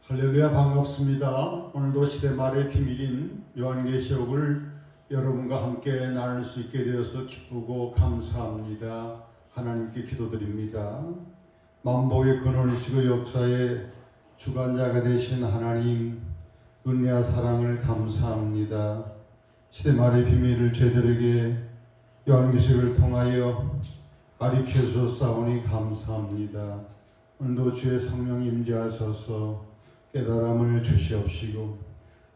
할렐루야, 반갑습니다. 오늘도 시대 말의 비밀인 요한계시록을 여러분과 함께 나눌 수 있게 되어서 기쁘고 감사합니다. 하나님께 기도드립니다. 만복의 근원이시고 역사의 주관자가 되신 하나님, 은혜와 사랑을 감사합니다. 시대 말의 비밀을 저희들에게 요한계시록을 통하여 가르쳐 주셨사오니 감사합니다. 오늘도 주의 성령이 임재하셔서 깨달음을 주시옵시고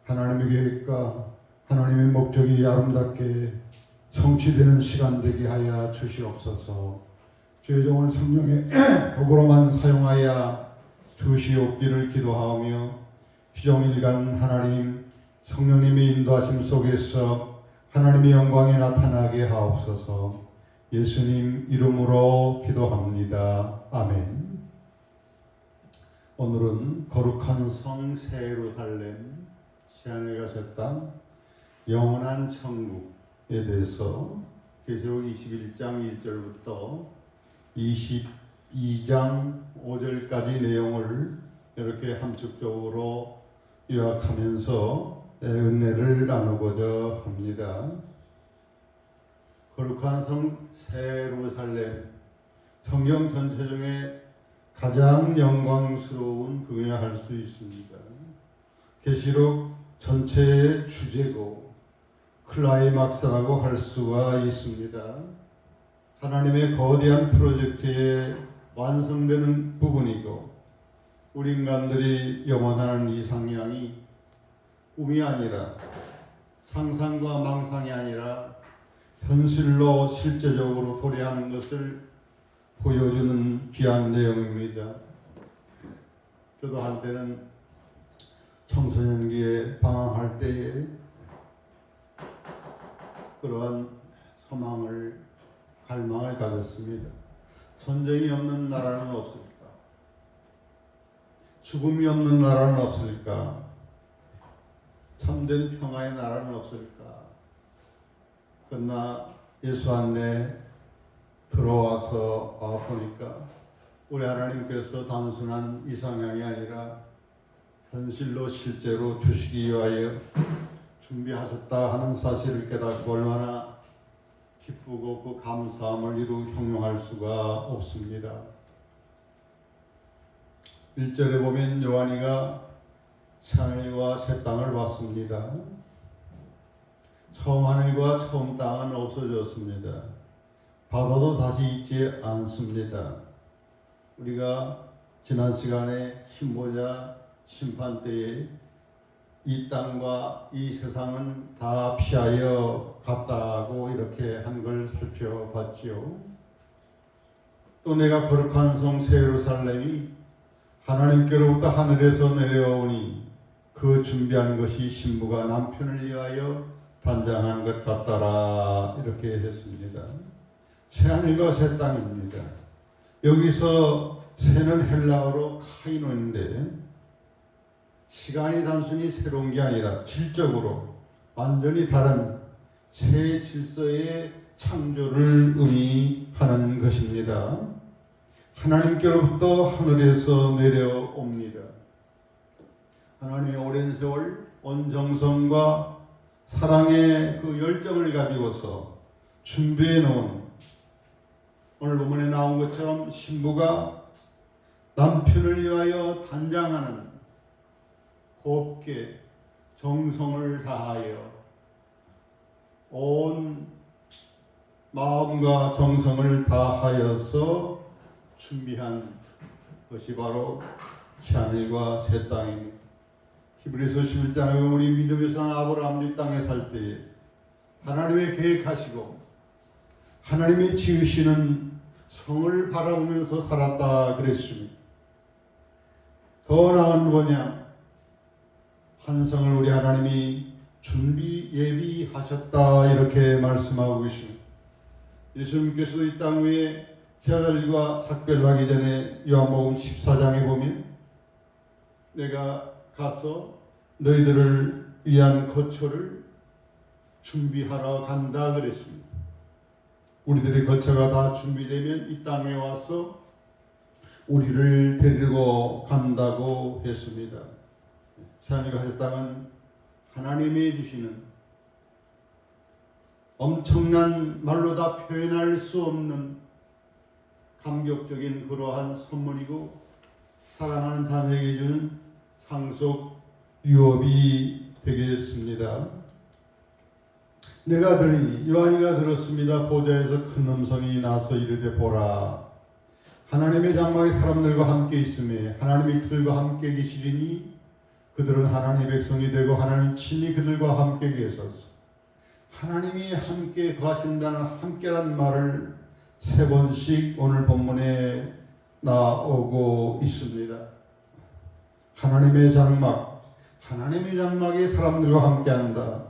하나님의 계획과 하나님의 목적이 아름답게 성취되는 시간 되게 하여 주시옵소서. 주의 종을 성령의 복으로만 사용하여 주시옵기를 기도하며 시종일관 하나님 성령님의 인도하심 속에서 하나님의 영광이 나타나게 하옵소서. 예수님 이름으로 기도합니다. 아멘. 오늘은 거룩한 성 새 예루살렘, 새하늘 가셨다 영원한 천국에 대해서 계시록 21장 1절부터 22장 5절까지 내용을 이렇게 함축적으로 요약하면서 은혜를 나누고자 합니다. 거룩한 성 새 예루살렘, 성경 전체 중에 가장 영광스러운 부분이라 할 수 있습니다. 계시록 전체의 주제고 클라이막스라고 할 수가 있습니다. 하나님의 거대한 프로젝트에 완성되는 부분이고 우리 인간들이 영원하는 이상향이 꿈이 아니라 상상과 망상이 아니라 현실로 실제적으로 도래하는 것을 보여주는 귀한 내용입니다. 저도 한때는 청소년기에 방황할 때에 그러한 소망을, 갈망을 가졌습니다. 전쟁이 없는 나라는 없을까? 죽음이 없는 나라는 없을까? 참된 평화의 나라는 없을까? 그러나 예수 안에 들어와서 보니까 우리 하나님께서 단순한 이상향이 아니라 현실로 실제로 주시기 위하여 준비하셨다 하는 사실을 깨닫고 얼마나 기쁘고 그 감사함을 이루 형용할 수가 없습니다. 1절에 보면 요한이가 새하늘과 새 땅을 봤습니다. 처음 하늘과 처음 땅은 없어졌습니다. 바다도 다시 있지 않습니다. 우리가 지난 시간에 신보자 심판 때에 이 땅과 이 세상은 다 피하여 갔다고 이렇게 한 걸 살펴봤지요. 또 내가 거룩한 성 새 예루살렘이 하나님께로부터 하늘에서 내려오니 그 준비한 것이 신부가 남편을 위하여 단장한 것 같더라 이렇게 했습니다. 새하늘과 새 땅입니다. 여기서 새는 헬라어로 카이노인데 시간이 단순히 새로운 게 아니라 질적으로 완전히 다른 새 질서의 창조를 의미하는 것입니다. 하나님께로부터 하늘에서 내려옵니다. 하나님의 오랜 세월 온 정성과 사랑의 그 열정을 가지고서 준비해 놓은 오늘 본문에 나온 것처럼 신부가 남편을 위하여 단장하는 곱게 정성을 다하여 온 마음과 정성을 다하여서 준비한 것이 바로 새하늘과 새 땅입니다. 히브리서 11장에 우리 믿음의 상 아브라함 이 땅에 살 때에 하나님의 계획하시고 하나님이 지으시는 성을 바라보면서 살았다 그랬습니다. 더 나은 뭐냐? 한 성을 우리 하나님이 준비 예비하셨다 이렇게 말씀하고 계십니다. 예수님께서도 이 땅 위에 세 아들과 작별하기 전에 요한복음 14장에 보면 내가 가서 너희들을 위한 거처를 준비하러 간다 그랬습니다. 우리들의 거처가 다 준비되면 이 땅에 와서 우리를 데리고 간다고 했습니다. 하나님과 새 땅은 하나님이 주시는 엄청난 말로 다 표현할 수 없는 감격적인 그러한 선물이고 사랑하는 자녀에게 준 상속 유업이 되겠습니다. 내가 들으니 요한이가 들었습니다. 보좌에서 큰 음성이 나서 이르되 보라 하나님의 장막이 사람들과 함께 있으며 하나님이 그들과 함께 계시리니 그들은 하나님의 백성이 되고 하나님 친히 그들과 함께 계셔서 하나님이 함께 거하신다는 함께란 말을 3번씩 오늘 본문에 나오고 있습니다. 하나님의 장막이 사람들과 함께한다.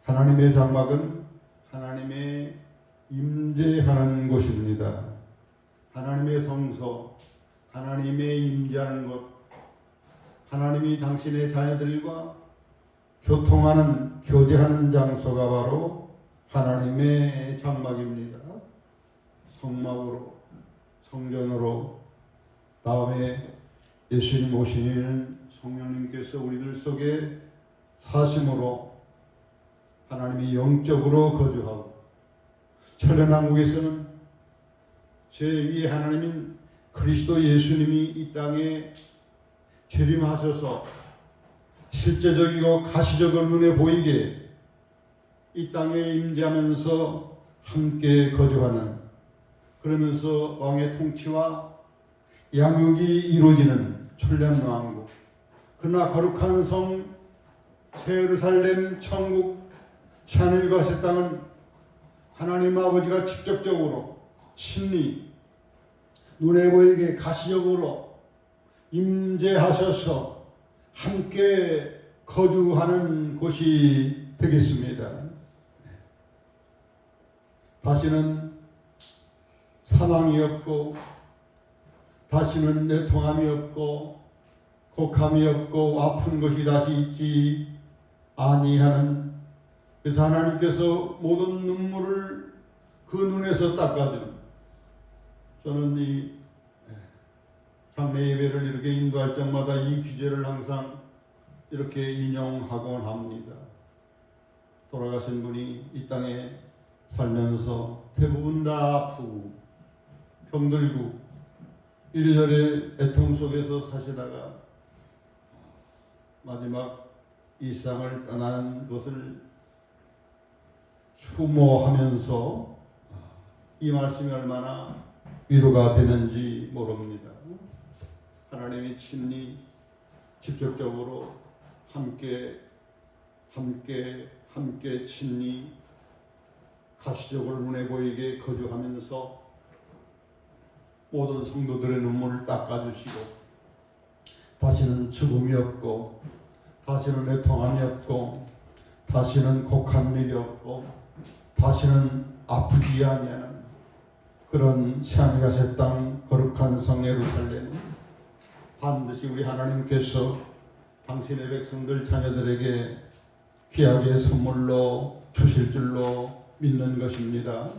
하나님의 장막은 하나님의 임재하는 곳입니다. 하나님의 성소, 하나님의 임재하는 곳, 하나님이 당신의 자녀들과 교제하는 장소가 바로 하나님의 장막입니다. 성막으로, 성전으로, 다음에 예수님 오시는 성령님께서 우리들 속에 사심으로 하나님이 영적으로 거주하고 천년왕국에서는 제2의 하나님인 그리스도 예수님이 이 땅에 재림하셔서 실제적이고 가시적으로 눈에 보이게 이 땅에 임재하면서 함께 거주하는 그러면서 왕의 통치와 양육이 이루어지는 천년왕국 그러나 거룩한 성 새 예루살렘 천국 하늘과 새 땅은 하나님 아버지가 직접적으로 친히 눈에 보이게 가시적으로 임재하셔서 함께 거주하는 곳이 되겠습니다. 다시는 사망이 없고 다시는 내통함이 없고 곡함이 없고 아픈 것이 다시 있지 아니하는 그래서 하나님께서 모든 눈물을 그 눈에서 닦아주는 저는 이 장례 예배를 이렇게 인도할 때마다 이 귀제를 항상 이렇게 인용하곤 합니다. 돌아가신 분이 이 땅에 살면서 대부분 다 아프고 병들고 이리저리 애통 속에서 사시다가 마지막 이 세상을 떠나는 것을 추모하면서 이 말씀이 얼마나 위로가 되는지 모릅니다. 하나님이 친히 직접적으로 함께 친히 가시적으로 눈에 보이게 거주하면서 모든 성도들의 눈물을 닦아주시고 다시는 죽음이 없고 다시는 애통함이 없고 다시는 곡한 일이 없고 다시는 아프지 아니하는 그런 새하늘과 새 땅 거룩한 성 예루살렘 반드시 우리 하나님께서 당신의 백성들 자녀들에게 귀하게 선물로 주실 줄로 믿는 것입니다.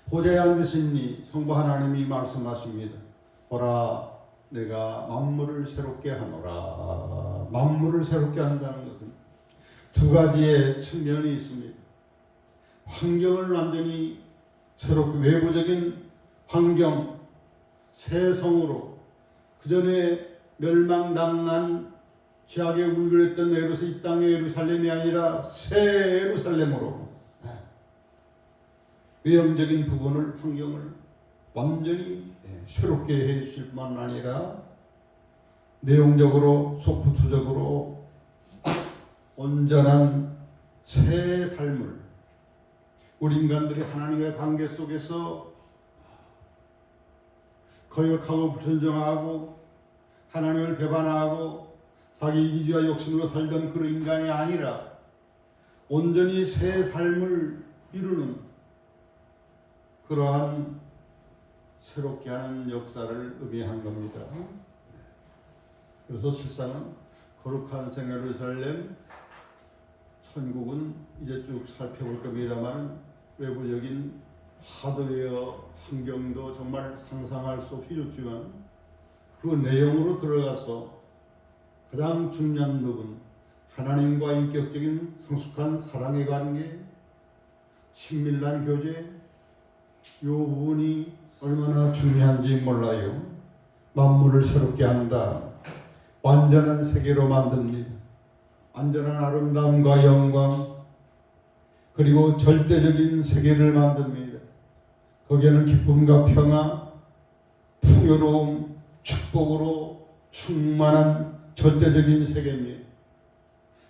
보좌에 앉으신 이 성부 하나님이 말씀하십니다. 보라 내가 만물을 새롭게 하노라. 만물을 새롭게 한다는 것은 두 가지의 측면이 있습니다. 환경을 완전히 새롭게 외부적인 환경 새 성으로 그전에 멸망당한 죄악에 울그랬던 이 땅의 예루살렘이 아니라 새 예루살렘으로 외형적인 부분을 환경을 완전히 새롭게 해 주실 뿐만 아니라 내용적으로 소프트적으로 온전한 새 삶을 우리 인간들이 하나님과의 관계 속에서 거역하고 불순종하고 하나님을 배반하고 자기 이기주와 욕심으로 살던 그런 인간이 아니라 온전히 새 삶을 이루는 그러한 새롭게 하는 역사를 의미한 겁니다. 그래서 실상은 거룩한 성 예루살렘 천국은 이제 쭉 살펴볼 겁니다만 외부적인 하드웨어 환경도 정말 상상할 수 없이 좋지만 그 내용으로 들어가서 가장 중요한 부분, 하나님과 인격적인 성숙한 사랑의 관계, 친밀한 교제, 이 부분이 얼마나 중요한지 몰라요. 만물을 새롭게 한다. 완전한 세계로 만듭니다. 완전한 아름다움과 영광, 그리고 절대적인 세계를 만듭니다. 거기에는 기쁨과 평화, 풍요로움, 축복으로 충만한 절대적인 세계입니다.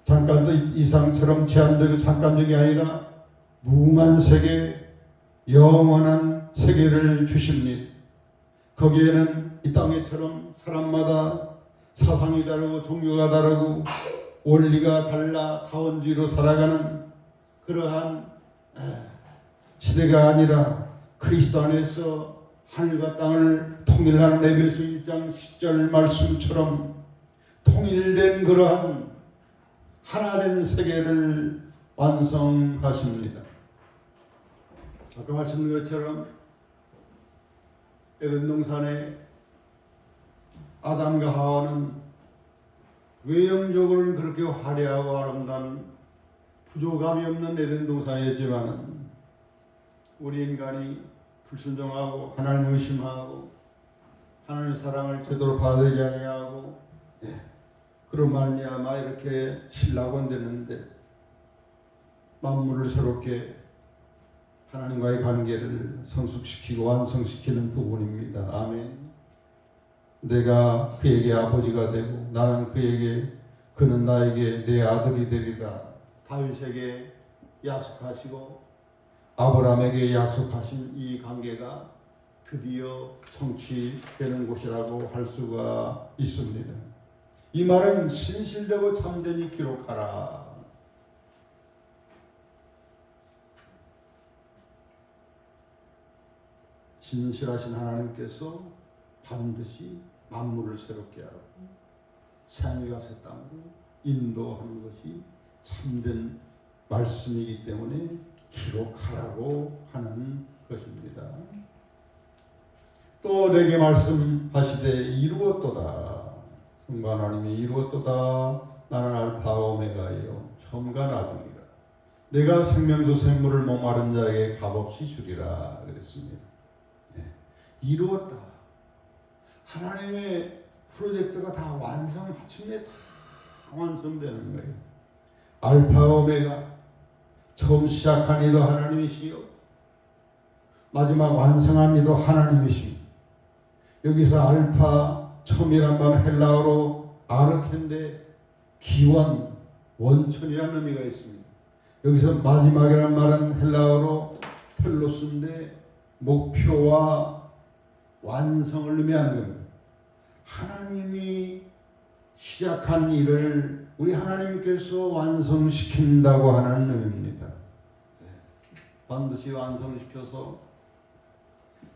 잠깐도 이상처럼 제한되고 잠깐적이 아니라 무궁한 세계, 영원한 세계를 주십니다. 거기에는 이 땅에처럼 사람마다 사상이 다르고 종교가 다르고 원리가 달라 다원주의로 살아가는 그러한 시대가 아니라 그리스도 안에서 하늘과 땅을 통일하는 에베소 1장 10절 말씀처럼 통일된 그러한 하나된 세계를 완성하십니다. 아까 말씀드린 것처럼 에덴 동산에 아담과 하와는 외형적으로는 그렇게 화려하고 아름다운 부족함이 없는 에덴 동산이었지만 우리 인간이 불순종하고 하나님을 의심하고 하나님의 사랑을 제대로 받아들이지 아니하고 그런 말미암아 이렇게 신라곤 되는데 만물을 새롭게 하나님과의 관계를 성숙시키고 완성시키는 부분입니다. 아멘. 내가 그에게 아버지가 되고 나는 그는 나에게 내 아들이 되리라. 다윗에게 약속하시고 아브라함에게 약속하신 이 관계가 드디어 성취되는 곳이라고 할 수가 있습니다. 이 말은 신실되고 참되니 기록하라. 진실하신 하나님께서 반드시 만물을 새롭게 하고 새하늘과 새 땅으로 인도하는 것이 참된 말씀이기 때문에 기록하라고 하는 것입니다. 또 내게 말씀하시되 이루었도다. 성부 하나님이 이루었도다. 나는 알파와 오메가요 처음과 나중이라. 내가 생명수 생물을 목마른 자에게 값없이 주리라 그랬습니다. 이루었다. 하나님의 프로젝트가 다 마침내 다 완성되는 거예요. 알파 오메가, 처음 시작한 이도 하나님이시요 마지막 완성한 이도 하나님이시요. 여기서 알파, 처음이란 말은 헬라어로 아르켄데 기원, 원천이라는 의미가 있습니다. 여기서 마지막이란 말은 헬라어로 텔로스인데 목표와 완성을 의미하는 겁니다. 하나님이 시작한 일을 우리 하나님께서 완성시킨다고 하는 의미입니다. 반드시 완성시켜서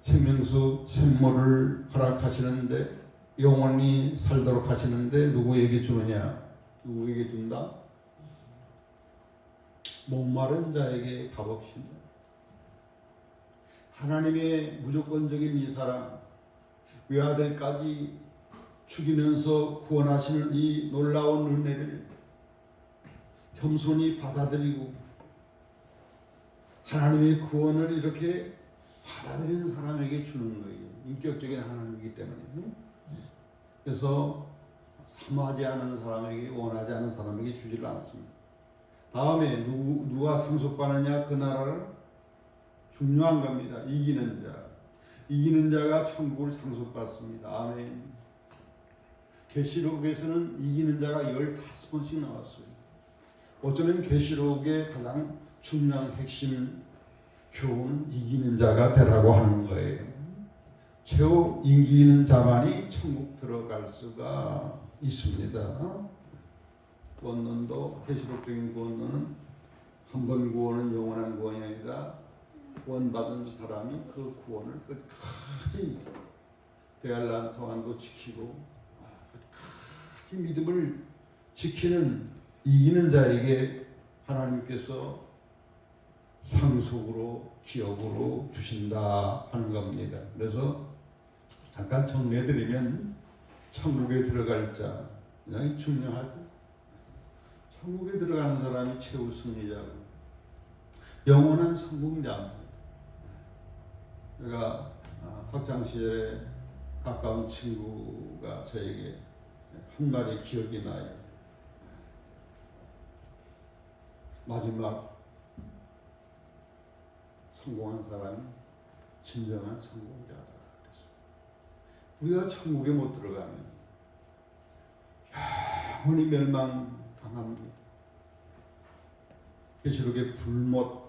생명수 생물을 허락하시는데 영원히 살도록 하시는데 누구에게 주느냐? 누구에게 준다? 목마른 자에게 값없이. 하나님의 무조건적인 이 사랑, 외아들까지 죽이면서 구원하시는 이 놀라운 은혜를 겸손히 받아들이고 하나님의 구원을 이렇게 받아들이는 사람에게 주는 거예요. 인격적인 하나님이기 때문에. 그래서 사모하지 않는 사람에게, 원하지 않는 사람에게 주지를 않습니다. 다음에 누가 상속받느냐? 그 나라를 중요한 겁니다. 이기는 자. 이기는 자가 천국을 상속받습니다. 아멘. 계시록에서는 이기는 자가 15번씩 나왔어요. 어쩌면 계시록의 가장 중요한 핵심 교훈은 이기는 자가 되라고 하는 거예요. 최후 이기는 자만이 천국 들어갈 수가 있습니다. 구원론도 계시록적인 구원론은 한 번 구원은 영원한 구원이 아니라 구원받은 사람이 그 구원을 끝까지 대할란 동안도 지키고 끝까지 믿음을 지키는 이기는 자에게 하나님께서 상속으로 기업으로 주신다 하는 겁니다. 그래서 잠깐 정리해드리면 천국에 들어갈 자, 굉장히 중요하죠. 천국에 들어가는 사람이 최후 승리자고 영원한 성공자입니다. 제가 학창 시절에 가까운 친구가 저에게 한 말이 기억이 나요. 마지막 성공한 사람이 진정한 성공자다. 우리가 천국에 못 들어가면 영원히 멸망당합니다. 계시록의 불못,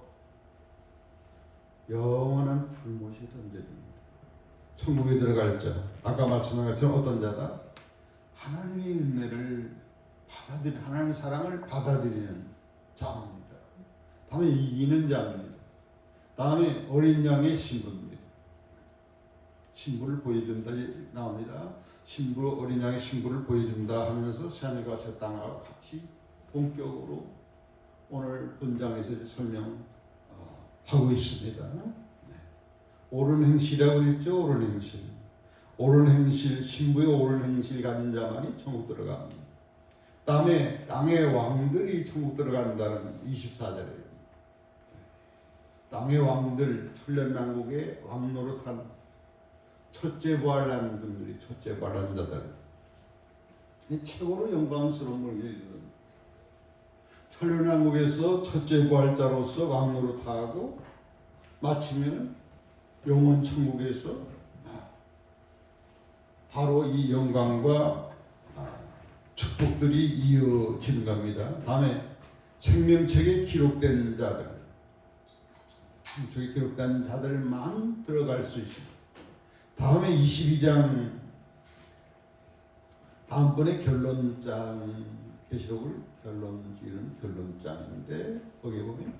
영원한 불못이 던져집니다. 천국에 들어갈 자, 아까 말씀한 것처럼 어떤 자다? 하나님의 은혜를 하나님의 사랑을 받아들이는 자입니다. 다음에 이기는 자입니다. 다음에 어린 양의 신부입니다. 신부를 보여준다 나옵니다. 신부, 어린 양의 신부를 보여준다 하면서 새하늘과 새 땅하고 같이 동격으로 오늘 본장에서 설명하고 있습니다. 옳은 행실이라고 그랬죠. 옳은 행실. 옳은 행실, 신부의 옳은 행실 가진 자만이 천국 들어갑니다. 다음에 땅의 왕들이 천국 들어간다는 24절이에요. 땅의 왕들, 천년왕국의 왕 노릇한 첫째 부활한 분들이, 첫째 부활한 자들, 최고로 영광스러운 걸 얘기해요. 천년왕국에서 첫째 부활자로서 왕 노릇하고 마치면 영원 천국에서 바로 이 영광과 축복들이 이어지는 겁니다. 다음에 생명책에 기록된 자들, 저기 기록된 자들만 들어갈 수 있습니다. 다음에 22장 다음번에 결론장, 계시록을 결론지는 결론장인데 거기에 보면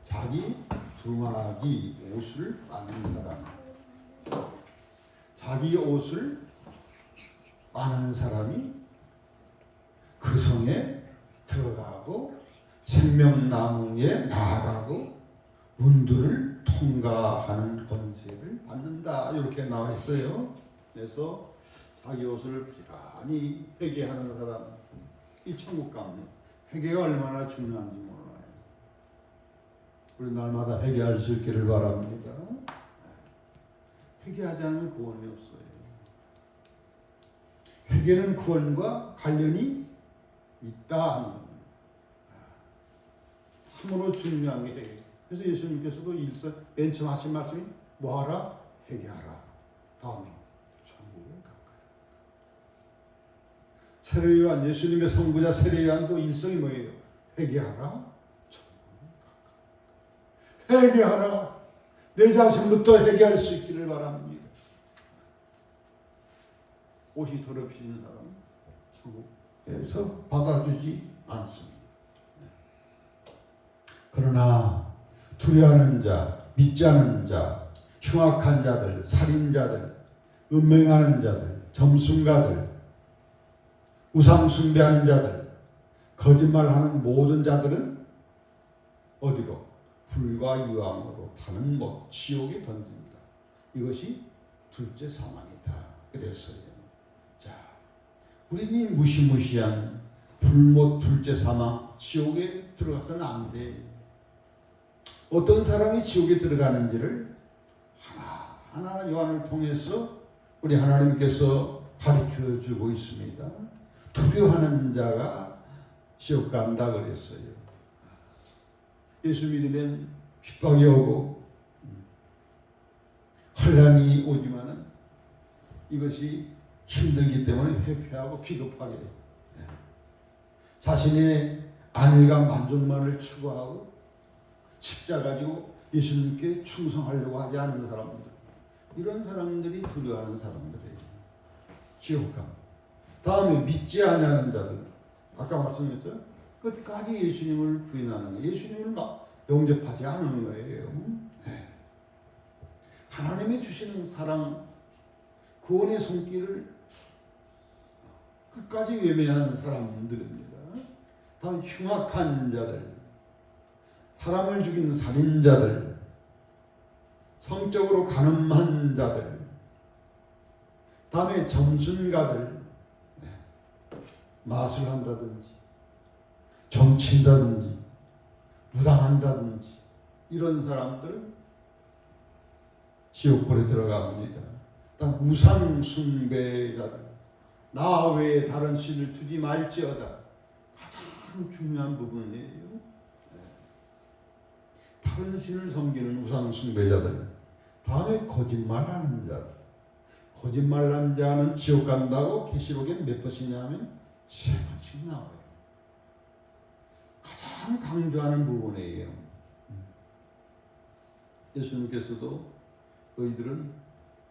자기 두루마기 옷을 빠는 사람, 자기 옷을 빠는 사람이 그 성에 들어가고 생명나무에 나아가고 문들을 통과하는 권세를 받는다, 이렇게 나와 있어요. 그래서 자기 옷을 부지런히 회개하는 사람, 이 천국 갑니다. 회개가 얼마나 중요한지 몰라요. 우리 날마다 회개할 수 있기를 바랍니다. 회개하지 않으면 구원이 없어요. 회개는 구원과 관련이 있다 하는 겁니다. 참으로 중요한 게 회개. 그래서 예수님께서도 맨 처음 하신 말씀이 뭐하라? 회개하라. 다음에 천국에 가까이. 세례요한, 예수님의 선구자 세례요한도 일성이 뭐예요? 회개하라. 회개하라. 내 자신부터 회개할 수 있기를 바랍니다. 옷이 더럽히는 사람은 천국에서 받아주지 않습니다. 그러나 두려워하는 자, 믿지 않는 자, 흉악한 자들, 살인자들, 음행하는 자들, 점순가들, 우상 숭배하는 자들, 거짓말하는 모든 자들은 어디로? 불과 유황으로 타는 지옥에 던집니다. 이것이 둘째 사망이다. 그랬어요. 자, 우리 무시무시한 불못 둘째 사망, 지옥에 들어가서는 안 돼. 어떤 사람이 지옥에 들어가는지를 하나하나 요한을 통해서 우리 하나님께서 가르쳐 주고 있습니다. 두려워하는 자가 지옥 간다 그랬어요. 예수 믿으면 핍박이 오고 혼란이 오지만은 이것이 힘들기 때문에 회피하고 비겁하게 자신의 안일과 만족만을 추구하고 십자가 가지고 예수님께 충성하려고 하지 않는 사람들, 이런 사람들이 두려워하는 사람들이에요. 지옥 감. 다음에 믿지 아니하는 자들, 아까 말씀드렸죠? 끝까지 예수님을 부인하는 거예요. 예수님을 막 영접하지 않는 거예요. 네. 하나님이 주시는 사랑, 구원의 손길을 끝까지 외면하는 사람들입니다. 다음 흉악한 자들, 사람을 죽이는 살인자들, 성적으로 간음한 자들, 다음에 점순가들, 마술한다든지 정친다든지 무당한다든지 이런 사람들은 지옥불에 들어갑니다. 우상 숭배자들, 나 외에 다른 신을 두지 말지어다. 가장 중요한 부분이에요. 다른 신을 섬기는 우상 숭배자들, 다음에 거짓말하는 자들. 거짓말하는 자는 지옥 간다고 계시록에는 몇 번이냐면 3번씩 나와요. 가장 강조하는 부분이에요. 예수님께서도 너희들은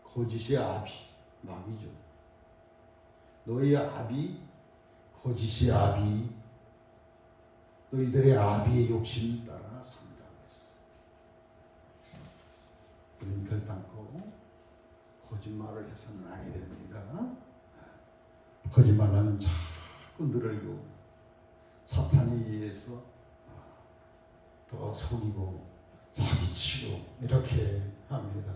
거짓의 아비, 마귀죠. 너희의 아비, 거짓의 아비, 너희들의 아비의 욕심 따라 산다고 했어요. 우리는 결단코 거짓말을 해서는 아니 됩니다. 거짓말하면 자꾸 늘고 사탄에 의해서 더 속이고 사기치고 이렇게 합니다.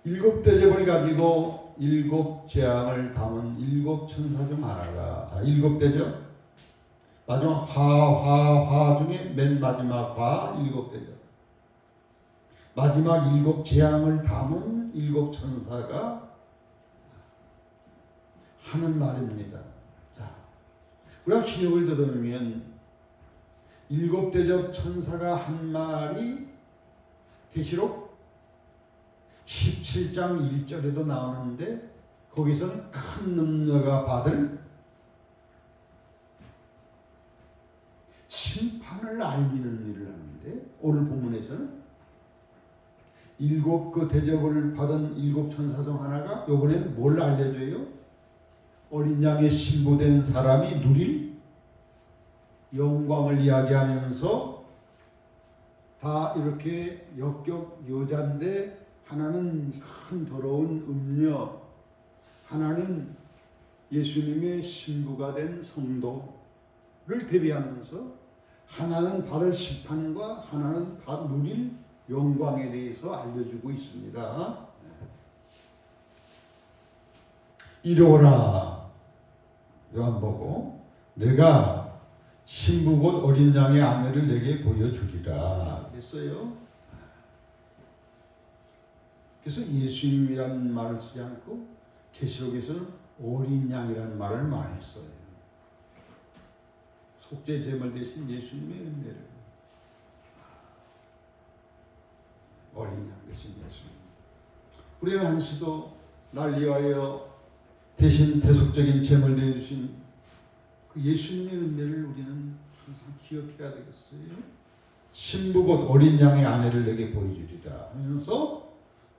7 대접을 가지고 7 재앙을 담은 7 천사 중 하나가, 자, 7 대접, 마지막 화 중에 맨 마지막 화 7 대접, 마지막 7 재앙을 담은 7 천사가 하는 말입니다. 자, 우리가 기억을 더듬으면 7 대접 천사가 한 말이 계시록 17장 1절에도 나오는데, 거기서는 큰 능력가 받을 심판을 알리는 일을 하는데, 오늘 본문에서는 7 대접을 받은 7 천사 중 하나가 이번에는 뭘 알려줘요? 어린 양의 신부된 사람이 누릴 영광을 이야기하면서, 다 이렇게 역겹 여자인데 하나는 큰 더러운 음녀, 하나는 예수님의 신부가 된 성도를 대비하면서 하나는 받을 심판과 하나는 누릴 영광에 대해서 알려주고 있습니다. 이리 오라, 요한보고, 내가 신부 곧 어린 양의 아내를 내게 보여주리라 했어요. 그래서 예수님이라는 말을 쓰지 않고 계시록에서는 어린 양이라는 말을 많이 써요. 속죄 제물 대신 예수님의 은혜를, 어린 양 대신 예수님. 우리는 한시도 날 위하여 대신 대속적인 제물 내주신 그 예수님의 은혜를 우리는 항상 기억해야 되겠어요. 신부 곧 어린 양의 아내를 내게 보여주리라 하면서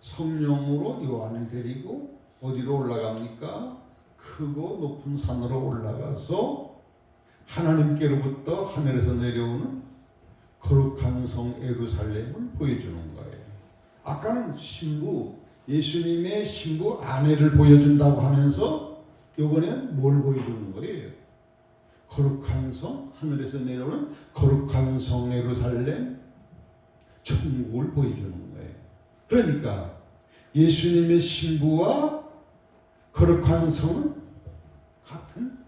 성령으로 요한을 데리고 어디로 올라갑니까? 크고 높은 산으로 올라가서 하나님께로부터 하늘에서 내려오는 거룩한 성 예루살렘을 보여주는 거예요. 아까는 신부, 예수님의 신부 아내를 보여준다고 하면서 이번에는 뭘 보여주는 거예요? 거룩한 성, 하늘에서 내려오는 거룩한 성 예루살렘, 천국을 보여주는 거예요. 그러니까 예수님의 신부와 거룩한 성은 같은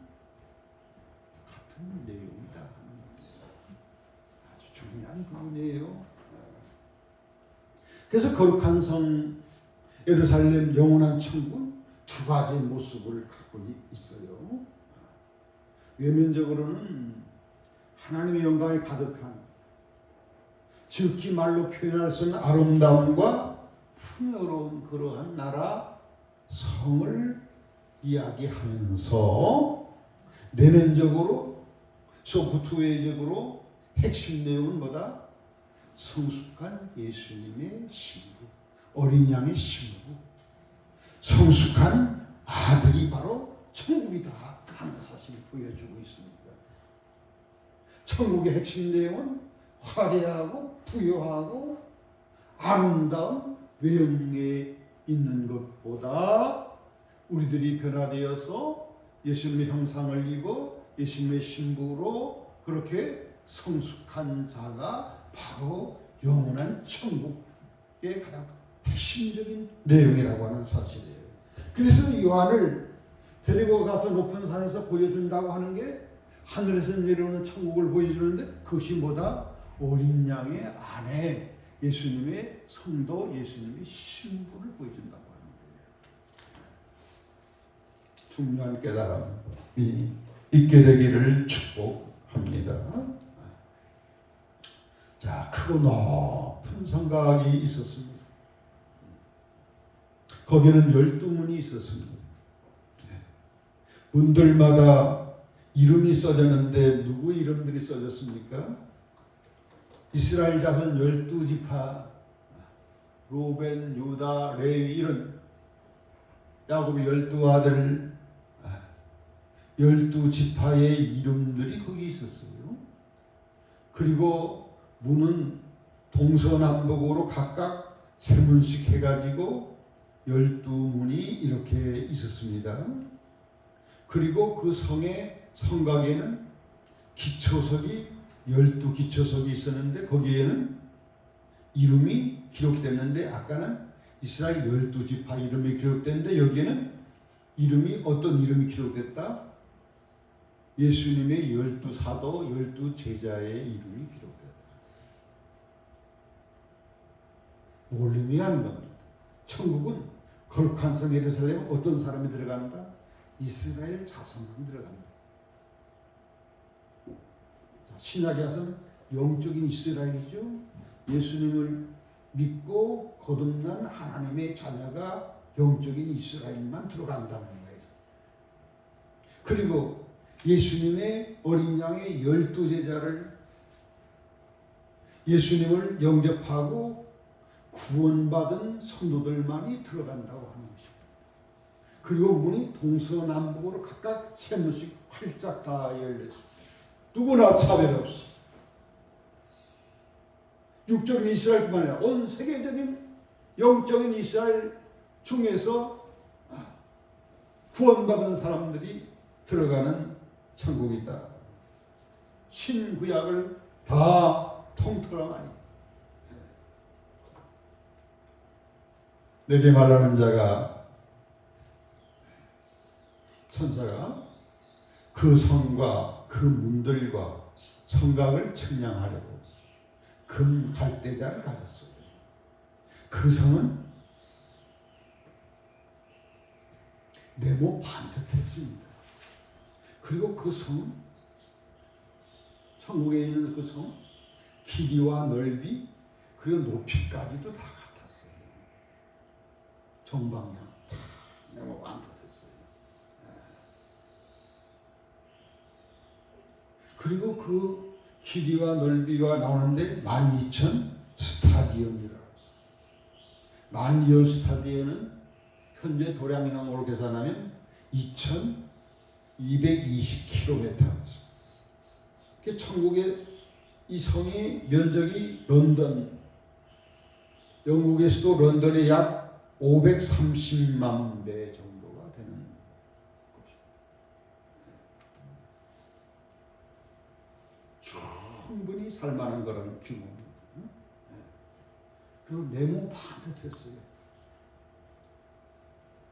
내용이다. 아주 중요한 부분이에요. 그래서 거룩한 성 예루살렘, 영원한 천국은 2가지 모습을 갖고 있어요. 외면적으로는 하나님의 영광이 가득한, 즉기 말로 표현할 수 없는 아름다움과 풍요로운 그러한 나라 성을 이야기하면서 내면적으로, 소프트웨어적으로 핵심 내용은 뭐다? 성숙한 예수님의 신부, 어린 양의 신부, 성숙한 아들이 바로 천국이다 하는 사실을 보여주고 있습니다. 천국의 핵심 내용은 화려하고 부유하고 아름다운 외형에 있는 것보다 우리들이 변화되어서 예수님의 형상을 입어 예수님의 신부로 그렇게 성숙한 자가 바로 영원한 천국의 가장 핵심적인 내용이라고 하는 사실이에요. 그래서 요한을 데리고 가서 높은 산에서 보여준다고 하는 게 하늘에서 내려오는 천국을 보여주는데 그것이 뭐다? 어린 양의 아내 예수님의 성도 예수님의 신분을 보여준다고 하는 거예요. 중요한 깨달음이 있게 되기를 축복합니다. 자, 크고 높은 성곽이 있었습니다. 거기는 12문이 있었습니다. 문들마다 이름이 써졌는데 누구 이름들이 써졌습니까? 이스라엘 자손 12지파 로벤, 유다, 레위 이런 야곱의 12아들 12지파의 이름들이 거기 있었어요. 그리고 문은 동서남북으로 각각 3문씩 해가지고 12문이 이렇게 있었습니다. 그리고 그 성의 성곽에는 기초석이 12기초석이 있었는데 거기에는 이름이 기록됐는데 아까는 이스라엘 12지파 이름이 기록됐는데 여기에는 이름이 어떤 이름이 기록됐다? 예수님의 12사도 12제자의 이름이 기록됐다. 뭘 의미하는 겁니다. 천국은 거룩한 성 예루살렘에 어떤 사람이 들어간다? 이스라엘 자손만 들어간다. 신약에 와서는 영적인 이스라엘이죠. 예수님을 믿고 거듭난 하나님의 자녀가 영적인 이스라엘만 들어간다는 거예요. 그리고 예수님의 어린 양의 12제자를 예수님을 영접하고 구원받은 성도들만이 들어간다고 하는 것입니다. 그리고 문이 동서남북으로 각각 3문씩 활짝 다 열렸습니다. 누구나 차별 없이 육적인 이스라엘뿐만 아니라 온 세계적인 영적인 이스라엘 중에서 구원받은 사람들이 들어가는 천국이다. 신구약을 다 통틀어하니 내게 말하는 자가 천사가 그 성과 그 문들과 성곽을 측량하려고 금 갈대자를 가졌어요. 그 성은 네모 반듯했습니다. 그리고 그 성은 천국에 있는 그 성 길이와 넓이 그리고 높이까지도 다 같았어요. 정방향 다 네모 반듯했어요. 그리고 그 길이와 넓이가 나오는데 12,000 스타디언이라고 했어요. 12,000 스타디언은 현재 도량항으로 계산하면 2,220km입니다. 천국의 이 성의 면적이 런던, 영국의 수도 런던의 약 530만 배 정도가 되는 충분히 살만한 거라는 규모입니다. 그리고 네모 반듯했어요.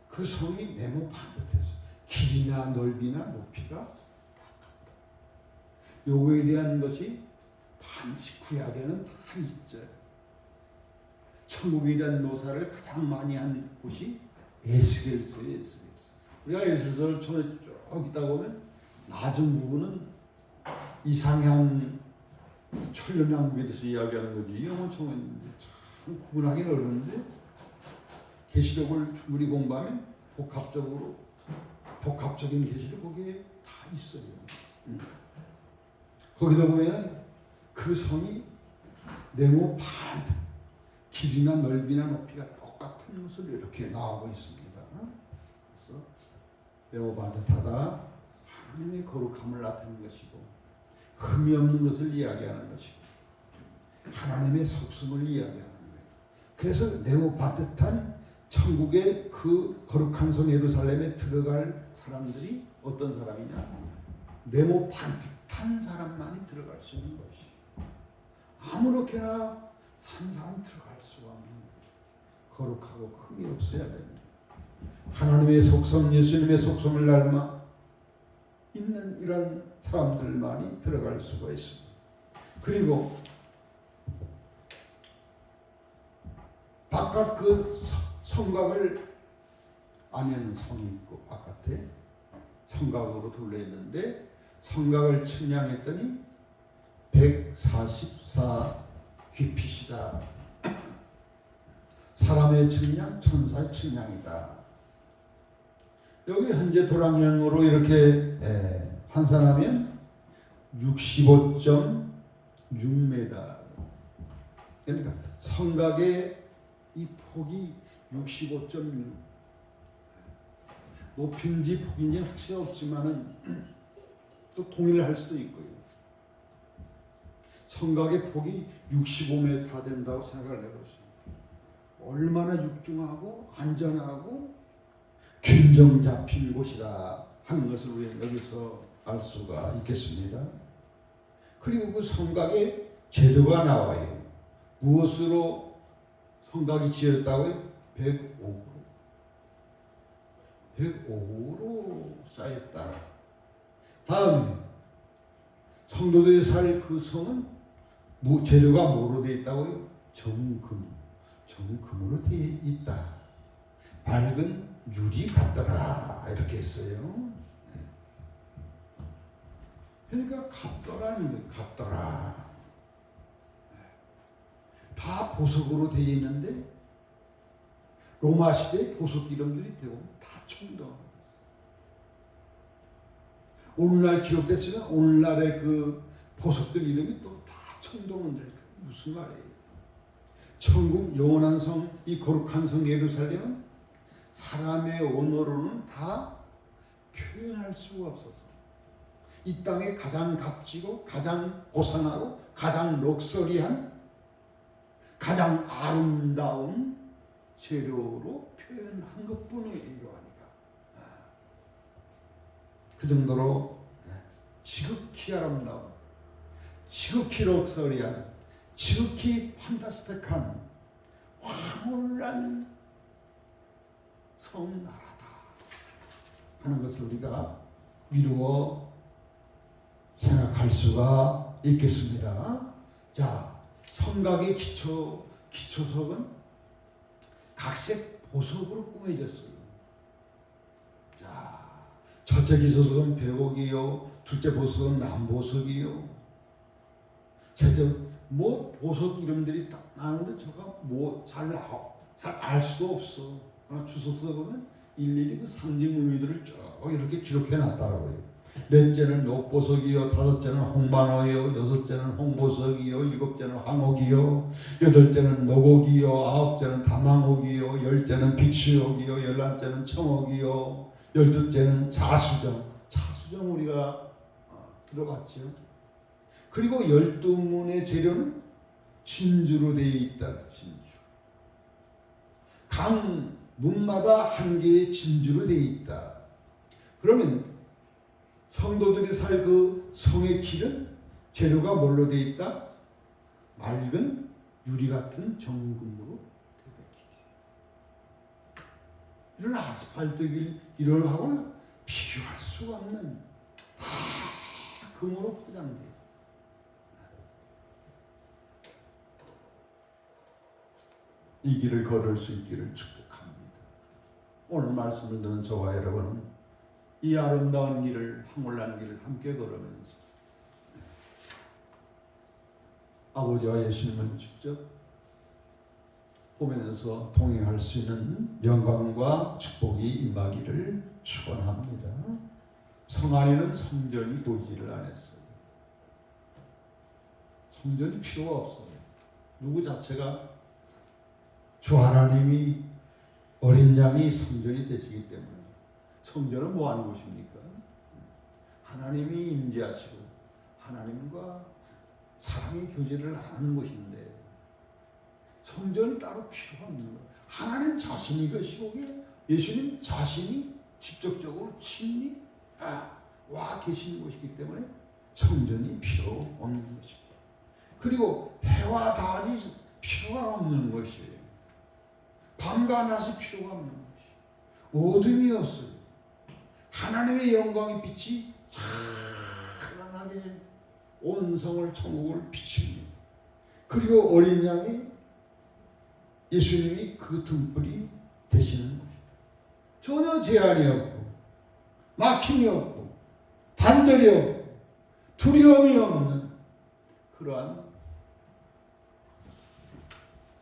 그 성이 네모 반듯했어요. 길이나 넓이나 높이가 다 같다. 요거에 대한 것이 반드시 구약에는 다 있죠. 천국에 대한 묘사를 가장 많이 한 곳이 에스겔서예요. 우리가 에스겔서를 처음에 쭉 있다 보면 낮은 부분은 이상향 천년왕국에 대해서 이야기하는 거지 영원청은 참 구분하기는 어려운데 계시록을 충분히 공부하면 복합적인 계시록 거기에 다 있어요. 거기다 보면 그 성이 네모 반듯 길이나 넓이나 높이가 똑같은 것으로 이렇게 나오고 있습니다. 그래서 네모 반듯하다 하나님의 거룩함을 나타내는 것이고 흠이 없는 것을 이야기하는 것이고 하나님의 속성을 이야기하는 거예요. 그래서 네모 반듯한 천국의 그 거룩한 성 예루살렘에 들어갈 사람들이 어떤 사람이냐? 네모 반듯한 사람만이 들어갈 수 있는 것이. 아무렇게나 산 사람 들어갈 수가 없는 거예요. 거룩하고 흠이 없어야 됩니다. 하나님의 속성, 예수님의 속성을 닮아 있는 이런 사람들만이 들어갈 수가 있습니다. 그리고 바깥 그 성곽을, 안에는 성이 있고 바깥에 성곽으로 둘러 있는데, 성곽을 측량했더니 144 규핏이다. 사람의 측량, 천사의 측량이다. 여기 현재 도량형으로 이렇게 환산하면 65.6m. 그러니까 성곽의 이 폭이 65.6. 높인지 폭인지는 확실히 없지만은 또 동의를 할 수도 있고요. 성곽의 폭이 65m 된다고 생각을 해보세요. 얼마나 육중하고 안전하고 균형 잡힌 곳이라 하는 것을 우리는 여기서 알 수가 있겠습니다. 그리고 그 성곽에 재료가 나와요. 무엇으로 성곽이 지었다고요? 105로 쌓였다. 다음에 성도들이 살 그 성은 재료가 뭐로 되어 있다고요? 정금으로 되어 있다. 밝은 유리 같더라, 이렇게 했어요. 그러니까 같더라는 거예요. 같더라. 다 보석으로 되어 있는데 로마 시대 보석 이름들이 대부분 다 청동을 했어요. 오늘날 기록됐으면 오늘날의 그 보석들 이름이 또 다 청동원들. 무슨 말이에요? 천국 영원한 성, 이 거룩한 성 예루살렘은 사람의 언어로는 다 표현할 수가 없어서 이 땅에 가장 값지고 가장 고상하고 가장 럭셔리한 가장 아름다운 재료로 표현한 것뿐이에요. 하니까 그 정도로 지극히 아름다운, 지극히 럭셔리한, 지극히 판타스틱한 황홀한 성나라다 하는 것을 우리가 미루어 생각할 수가 있겠습니다. 자, 성곽의 기초석은 각색 보석으로 꾸며졌어요. 자, 첫째 기초석은 배옥이요, 둘째 보석은 남보석이요, 셋째 보석 이름들이 딱 나오는데 저가 잘 알 수도 없어. 그러나 주석서 보면 일일이 그 상징 의미들을 쭉 이렇게 기록해 놨더라고요. 넷째는 녹보석이요, 다섯째는 홍반호요, 여섯째는 홍보석이요, 일곱째는 황옥이요, 여덟째는 녹옥이요, 아홉째는 담황옥이요, 열째는 비추옥이요, 열한째는 청옥이요, 열둘째는 자수정. 자수정 우리가 들어봤죠. 그리고 12문의 재료는 진주로 되어 있다. 진주. 각 문마다 한 개의 진주로 되어 있다. 그러면 성도들이 살 그 성의 길은 재료가 뭘로 되어 있다? 맑은 유리 같은 정금으로 되어 있다. 이런 아스팔트 길 이런 하고는 비교할 수가 없는 다 금으로 포장돼요. 이 길을 걸을 수 있기를 축복합니다. 오늘 말씀을 듣는 저와 여러분은 이 아름다운 길을, 황홀한 길을 함께 걸으면서 아버지와 예수님을 직접 보면서 동행할 수 있는 영광과 축복이 임하기를 축원합니다. 성 안에는 성전이 보이지를 않았어요. 성전이 필요가 없어요. 누구 자체가 주 하나님이 어린 양이 성전이 되시기 때문에. 성전은 뭐 하는 곳입니까? 하나님이 임재하시고 하나님과 사랑의 교제를 하는 곳인데 성전이 따로 필요가 없는 거예요. 하나님 자신이 계시고 예수님 자신이 직접적으로 친히 와 계시는 곳이기 때문에 성전이 필요 없는 것입니다. 그리고 해와 달이 필요가 없는 것이에요. 밤과 낮이 필요가 없는 것이에요. 어둠이 없어요. 하나님의 영광의 빛이 찬란하게 온 성을 천국을 비춥니다. 그리고 어린 양이 예수님이 그 등불이 되시는 것입니다. 전혀 제한이 없고 막힘이 없고 단절이 없고 두려움이 없는 그러한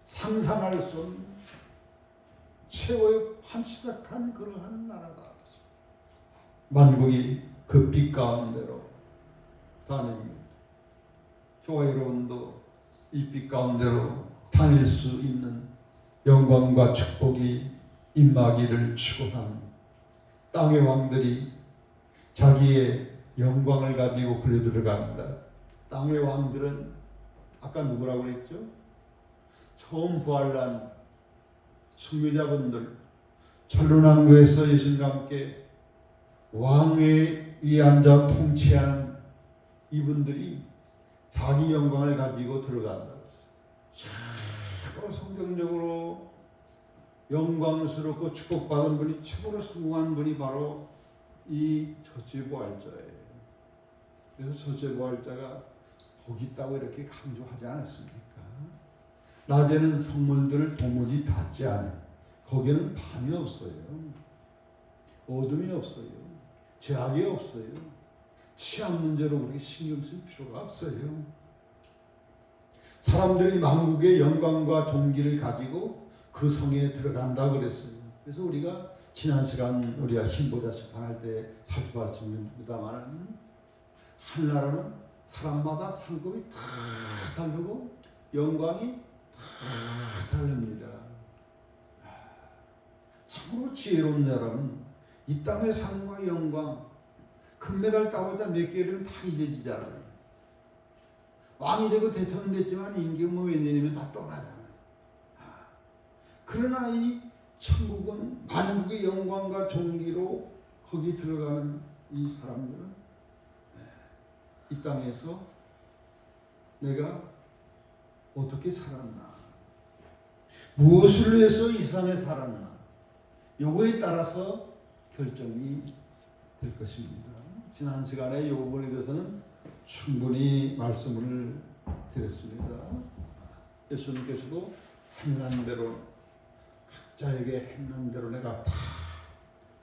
상상할 수 없는 최고의 판치작한 그러한 나라가 만국이 그 빛 가운데로 다닙니다. 저와 여러분도 이 빛 가운데로 다닐 수 있는 영광과 축복이 임하기를 축원합니다. 땅의 왕들이 자기의 영광을 가지고 그려 들어간다. 땅의 왕들은 아까 누구라고 그랬죠? 처음 부활난 순교자분들, 천륜왕국에서 예수님과 함께 왕의 위에 앉아 통치하는 이분들이 자기 영광을 가지고 들어간다고 했어요. 최고로 성경적으로 영광스럽고 축복받은 분이, 최고로 성공한 분이 바로 이 첫째 부활자예요. 그래서 첫째 부활자가 복이 있다고 이렇게 강조하지 않았습니까? 낮에는 성물들을 도무지 닿지 않은, 거기에는 밤이 없어요. 어둠이 없어요. 죄악이 없어요. 치안 문제로 그렇게 신경 쓸 필요가 없어요. 사람들이 만국의 영광과 존귀를 가지고 그 성에 들어간다 그랬어요. 그래서 우리가 지난 시간 우리가 신보자 심판할 때 살펴봤습니다만, 하늘나라는 사람마다 상급이 다 다르고 영광이 다 다릅니다. 참으로 지혜로운 사람은 이 땅의 상과 영광, 금메달 따고자 몇 개를 다 잊어지잖아요. 왕이 되고 대통령 됐지만 임기가 몇 년이면 다 떠나잖아요. 그러나 이 천국은 만국의 영광과 존귀로 거기 들어가는 이 사람들은 이 땅에서 내가 어떻게 살았나, 무엇을 위해서 이 세상에 살았나, 요거에 따라서 결정이 될 것입니다. 지난 시간에 이 부분에 대해서는 충분히 말씀을 드렸습니다. 예수님께서도 행한 대로, 각자에게 행한 대로 내가 다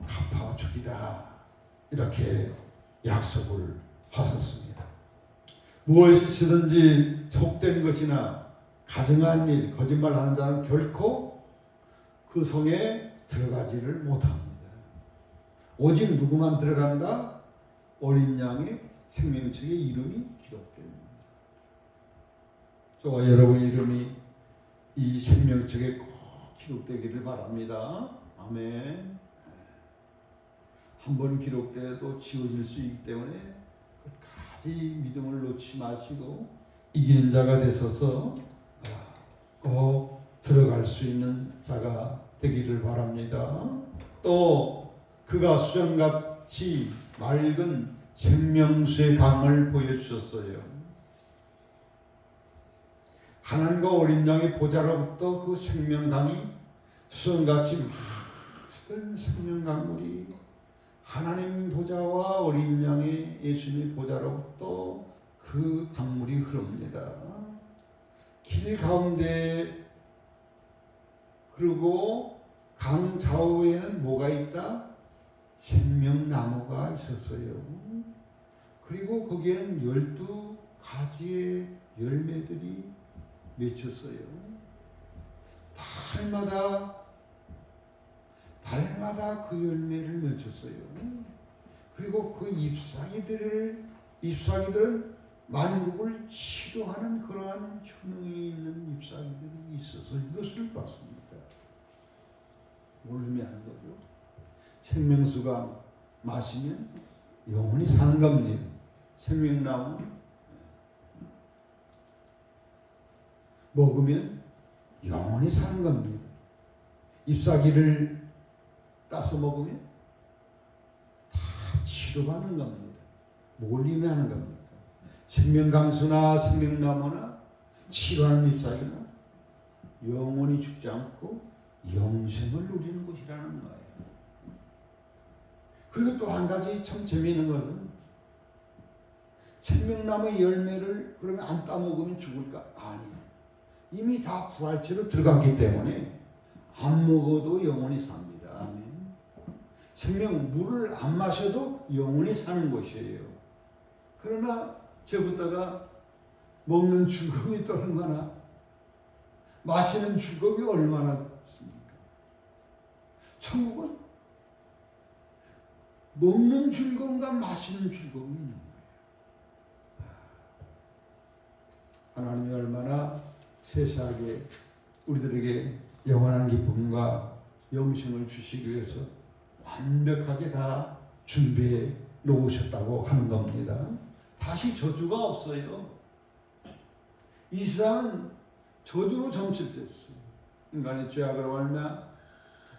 갚아주리라 이렇게 약속을 하셨습니다. 무엇이든지 속된 것이나 가증한 일, 거짓말하는 자는 결코 그 성에 들어가지를 못합니다. 오직 누구만 들어간다? 어린 양의 생명책에 이름이 기록됩니다. 저와 여러분의 이름이 이 생명책에 꼭 기록되기를 바랍니다. 아멘. 한번 기록돼도 지워질 수 있기 때문에 끝까지 믿음을 놓지 마시고 이기는 자가 되셔서 꼭 들어갈 수 있는 자가 되기를 바랍니다. 또 그가 수정같이 맑은 생명수의 강을 보여주셨어요. 하나님과 어린 양의 보좌로부터 그 생명강이 수정같이 맑은 생명강물이 하나님 보좌와 어린 양의 예수님의 보좌로부터 그 강물이 흐릅니다. 길 가운데, 그리고 강 좌우에는 뭐가 있다? 생명나무가 있었어요. 그리고 거기에는 12가지의 열매들이 맺혔어요. 달마다 그 열매를 맺혔어요. 그리고 그 잎사귀들은 만국을 치료하는 그러한 효능이 있는 잎사귀들이 있어서 이것을 봤습니다. 뭘 의미하는 거죠? 생명수가 마시면 영원히 사는 겁니다. 생명나무 먹으면 영원히 사는 겁니다. 잎사귀를 따서 먹으면 다 치료받는 겁니다. 뭘 의미하는 겁니까? 생명강수나 생명나무나 치료하는 잎사귀나 영원히 죽지 않고 영생을 누리는 것이라는 거예요. 그리고 또 한 가지 참 재미있는 것은 생명나무의 열매를 그러면 안 따먹으면 죽을까? 아니, 이미 다 부활체로 들어갔기 때문에 안 먹어도 영원히 삽니다. 아멘. 생명 물을 안 마셔도 영원히 사는 것이에요. 그러나 저부터가 먹는 즐거움이 또 얼마나, 마시는 즐거움이 얼마나 있습니까? 천국은 먹는 즐거움과 마시는 즐거움이 있는 거예요. 하나님이 얼마나 세세하게 우리들에게 영원한 기쁨과 영생을 주시기 위해서 완벽하게 다 준비해 놓으셨다고 하는 겁니다. 다시 저주가 없어요. 이 세상은 저주로 점칠됐어요. 인간의 죄악으로 말미암아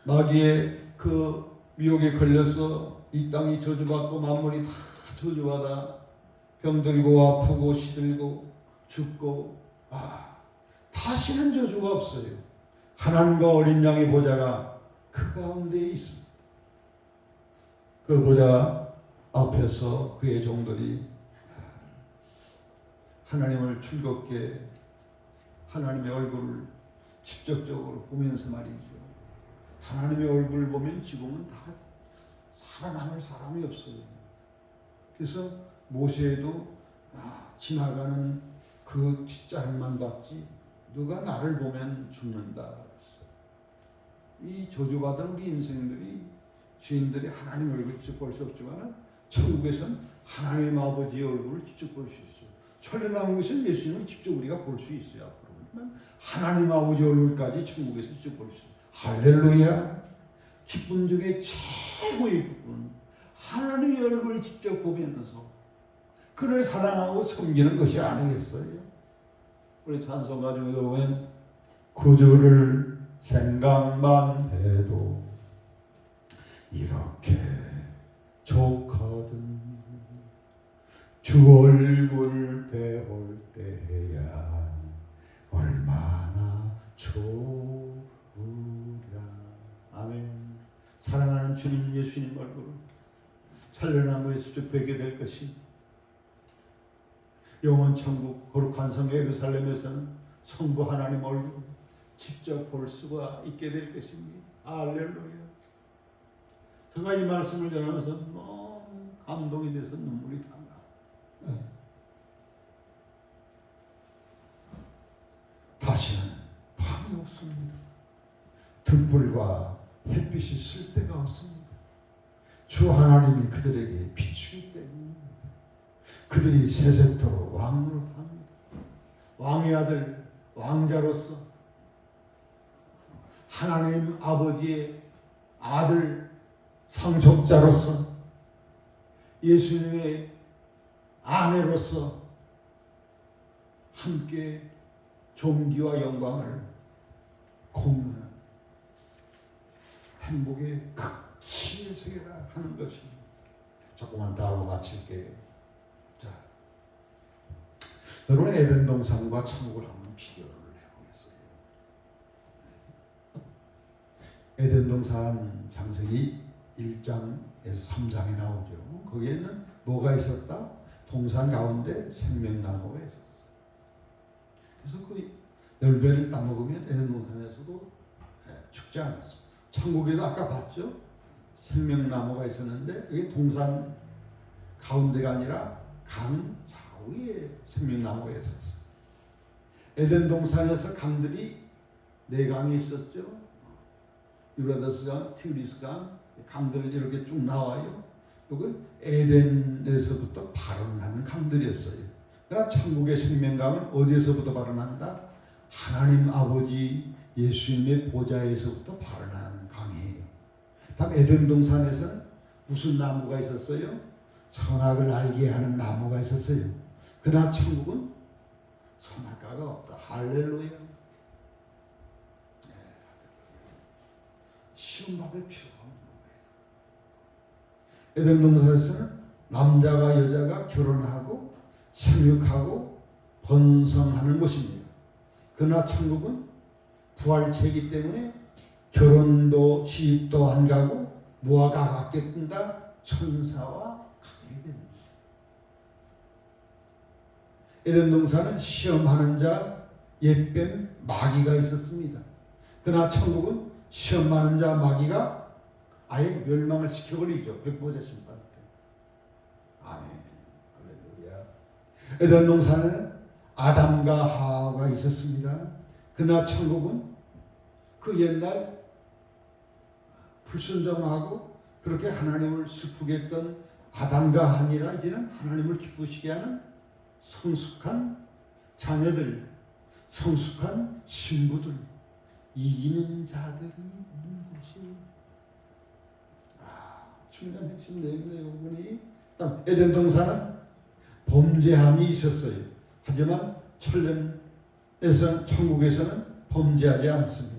마귀의 그 미혹에 걸려서 이 땅이 저주받고 만물이 다 저주받아 병들고 아프고 시들고 죽고, 다시는 저주가 없어요. 하나님과 어린 양의 보좌가 그 가운데 있습니다. 그 보좌 앞에서 그의 종들이 하나님을 즐겁게, 하나님의 얼굴을 직접적으로 보면서 말이죠. 하나님의 얼굴을 보면 지금은 다 살아남을 사람이 없어요. 그래서 모세도 지나가는 그 뒷자락만 봤지 누가 나를 보면 죽는다. 이 저주받은 우리 인생들이, 죄인들이 하나님 얼굴을 직접 볼 수 없지만 천국에서는 하나님 아버지의 얼굴을 직접 볼 수 있어요. 천년왕국에서는 예수님을 직접 우리가 볼 수 있어요. 그러면 하나님 아버지 얼굴까지 천국에서 직접 볼 수 있어요. 할렐루야. 기쁨 중에 최고의 기쁨은 하나님의 얼굴을 직접 보면서 그를 사랑하고 섬기는 것이 아니겠어요? 우리 찬송가 중에 보면 구주를 생각만 해도 이렇게 좋거든. 주 얼굴 배울 때야 얼마나 좋으랴. 아멘. 사랑하는 주님 예수님 얼굴을 찬란나무에서 쭉 뵙게 될 것이, 영원 천국 거룩한 성 예루살렘에서는 성부 하나님 얼굴 직접 볼 수가 있게 될 것입니다. 할렐루야. 제가 이 말씀을 전하면서 너무 감동이 돼서 눈물이 다 나. 다시는 밤이 없습니다. 등불과 햇빛이 쓸 데가 없습니다. 주 하나님이 그들에게 비추기 때문입니다. 그들이 세세토록 왕으로 합니다. 왕의 아들, 왕자로서 하나님 아버지의 아들, 상속자로서 예수님의 아내로서 함께 존귀와 영광을 공유하는 행복의 극치의 세계라 하는 것입니다. 조금만 더 하고 마칠게요. 자, 여러분 에덴 동산과 천국을 한번 비교를 해보겠어요. 에덴 동산 창세기 1장에서 3장에 나오죠. 거기에는 뭐가 있었다? 동산 가운데 생명나무가 있었어. 그래서 그 열매를 따먹으면 에덴 동산에서도 죽지 않았어. 천국에도 아까 봤죠? 생명나무가 있었는데 이게 동산 가운데가 아니라 강 좌우에 생명나무가 있었어. 에덴 동산에서 강들이 네 강이 있었죠. 유라다스 강, 티그리스 강, 강들이 이렇게 쭉 나와요. 이건 에덴에서부터 발원하는 강들이었어요. 그러나 천국의 생명강은 어디에서부터 발원한다? 하나님 아버지 예수님의 보좌에서부터 발원하는 강이에요. 다음 에덴 동산에서는 무슨 나무가 있었어요? 선악을 알게 하는 나무가 있었어요. 그러나 천국은 선악과가 없다. 할렐루야. 시험받을 필요가 없는 거예요. 에덴 동산에서는 남자가 여자가 결혼하고 생육하고 번성하는 것입니다. 그러나 천국은 부활체이기 때문에 결혼도 시집도 안 가고 뭐가 가깝게 뜬다? 천사와 같게 됩니다. 에덴 동산은 시험하는 자, 옛뱀, 마귀가 있었습니다. 그러나 천국은 시험하는 자, 마귀가 아예 멸망을 시켜버리죠. 백보자 심판 때. 아멘. 할렐루야. 에덴 동산에는 아담과 하와가 있었습니다. 그러나 천국은 그 옛날 불순종하고 그렇게 하나님을 슬프게 했던 아담과 아니라 이제는 하나님을 기쁘시게 하는 성숙한 자녀들, 성숙한 신부들, 이기는 자들이 있는 곳이 중요한 핵심 내용이네요. 보니 에덴 동산은 범죄함이 있었어요. 하지만 천년에서 천국에서는 범죄하지 않습니다.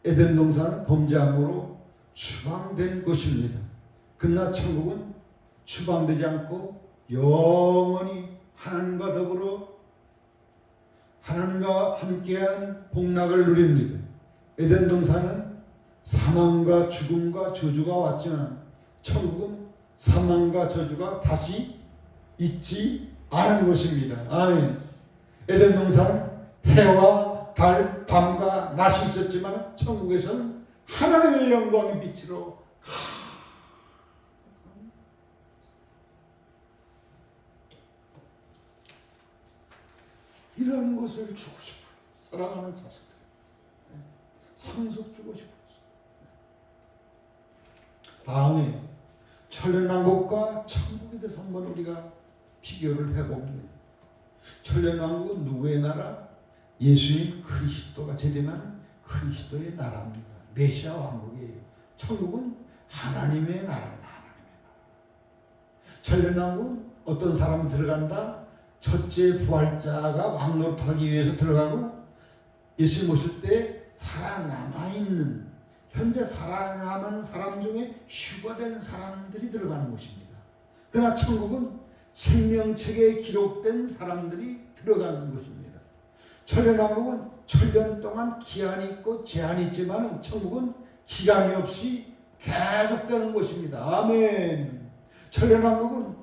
에덴 동산은 범죄함으로 추방된 곳입니다. 그러나 천국은 추방되지 않고 영원히 하나님과 더불어 하나님과 함께하는 복락을 누립니다. 에덴 동산은 사망과 죽음과 저주가 왔지만 천국은 사망과 저주가 다시 있지 않은 곳입니다. 아멘. 에덴 동산은 해와 달, 밤과 낮이 있었지만 천국에서는 하나님의 영광의 빛으로 이런 것을 주고 싶어요. 사랑하는 자식들. 상속 주고 싶어요. 다음에 천년왕국과 천국에 대해서 한번 우리가 비교를 해봅니다. 천년왕국은 누구의 나라? 예수님 그리스도가 재림하는 그리스도의 나라입니다. 메시아 왕국이에요. 천국은 하나님의 나라입니다. 하나님의 나라. 천년왕국은 어떤 사람이 들어간다? 첫째 부활자가 왕노릇하기 위해서 들어가고 예수님 오실 때 살아남아있는 현재 살아남은 사람 중에 휴거된 사람들이 들어가는 곳입니다. 그러나 천국은 생명책에 기록된 사람들이 들어가는 곳입니다. 천년왕국은 천년 동안 기한이 있고 제한이 있지만 천국은 기간이 없이 계속되는 곳입니다. 아멘. 천년왕국은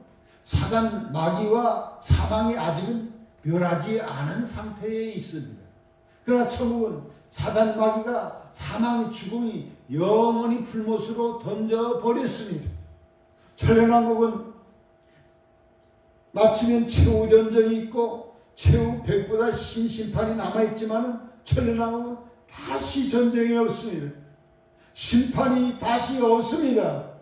사단 마귀와 사망이 아직은 멸하지 않은 상태에 있습니다. 그러나 천국은 사단 마귀가 사망의 죽음이 영원히 불못으로 던져버렸습니다. 천년왕국은 마치면 최후 전쟁이 있고 최후 백보다 신심판이 남아있지만 천년왕국은 다시 전쟁이 없습니다. 심판이 다시 없습니다.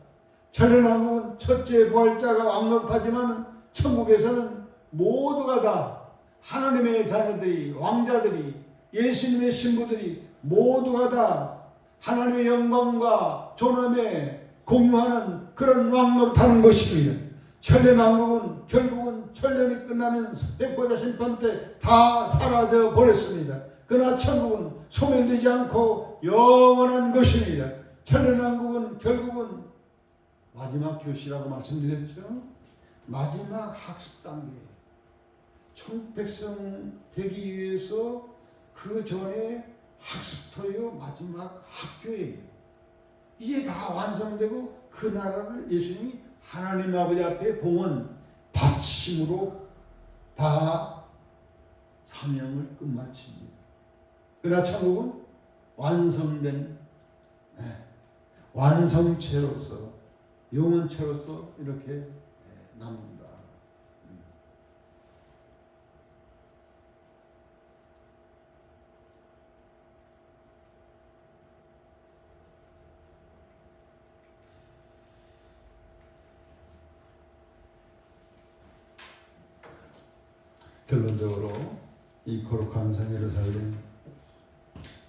천년왕국은 첫째 부활자가 왕노릇하지만 천국에서는 모두가 다 하나님의 자녀들이 왕자들이 예수님의 신부들이 모두가 다 하나님의 영광과 존엄에 공유하는 그런 왕노릇하는 것입니다. 천년왕국은 결국은 천년이 끝나면 백보자 심판 때 다 사라져 버렸습니다. 그러나 천국은 소멸되지 않고 영원한 것입니다. 천년왕국은 결국은 마지막 교시라고 말씀드렸죠. 마지막 학습 단계. 천국 백성 되기 위해서 그 전에 학습터요 마지막 학교예요. 이제 다 완성되고 그 나라를 예수님이 하나님 아버지 앞에 봉헌 바침으로 다 사명을 끝마칩니다. 그러나 천국은 완성된 완성체로서 영원체로서 이렇게 남는다. 결론적으로 이 거룩한 산 예루살렘